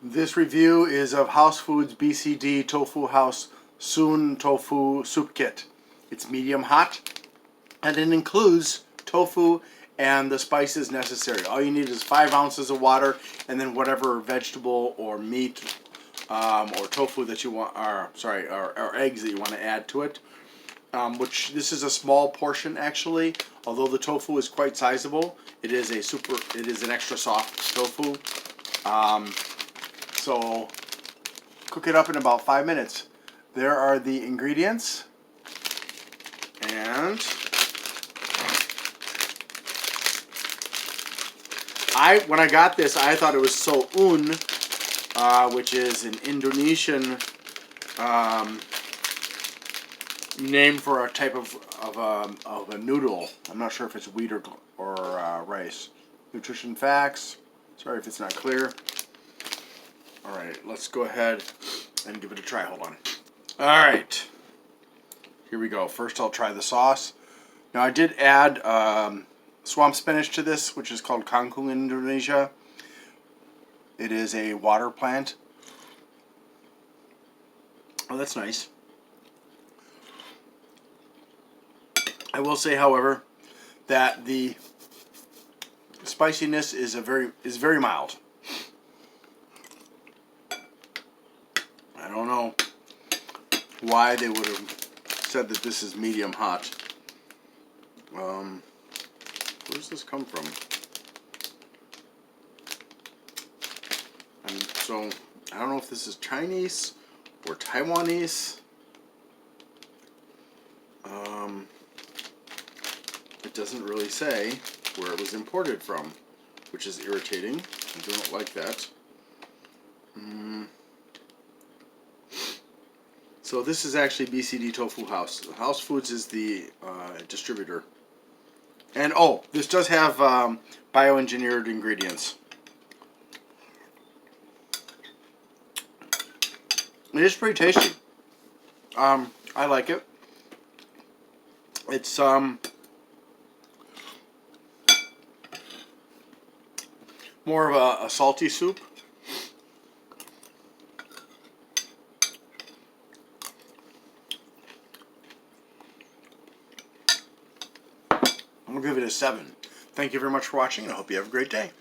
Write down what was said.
This review is of House Foods BCD Tofu House Soon Tofu Soup Kit. It's medium hot and it includes tofu and the spices necessary. All you need is 5 ounces of water and then whatever vegetable or meat or tofu that you want, or eggs that you want to add to it. Which this is a small portion actually. Although the tofu is quite sizable, it is an extra soft tofu. So cook it up in about 5 minutes. There are the ingredients. And when I got this, I thought it was soun, which is an Indonesian name for a type of a noodle. I'm not sure if it's wheat or rice. Nutrition facts. Sorry if it's not clear. All right, let's go ahead and give it a try. Hold on. All right, here we go. First, I'll try the sauce. Now, I did add swamp spinach to this, which is called kangkung in Indonesia. It is a water plant. Oh, that's nice. I will say, however, that the spiciness is very mild. I don't know why they would have said that this is medium hot. Where does this come from? So I don't know if this is Chinese or Taiwanese. It doesn't really say where it was imported from, which is irritating. I don't like that. So this is actually BCD Tofu House. House Foods is the distributor. And oh, this does have bioengineered ingredients. It is pretty tasty. I like it. It's more of a salty soup. I'm going to give it a 7. Thank you very much for watching, and I hope you have a great day.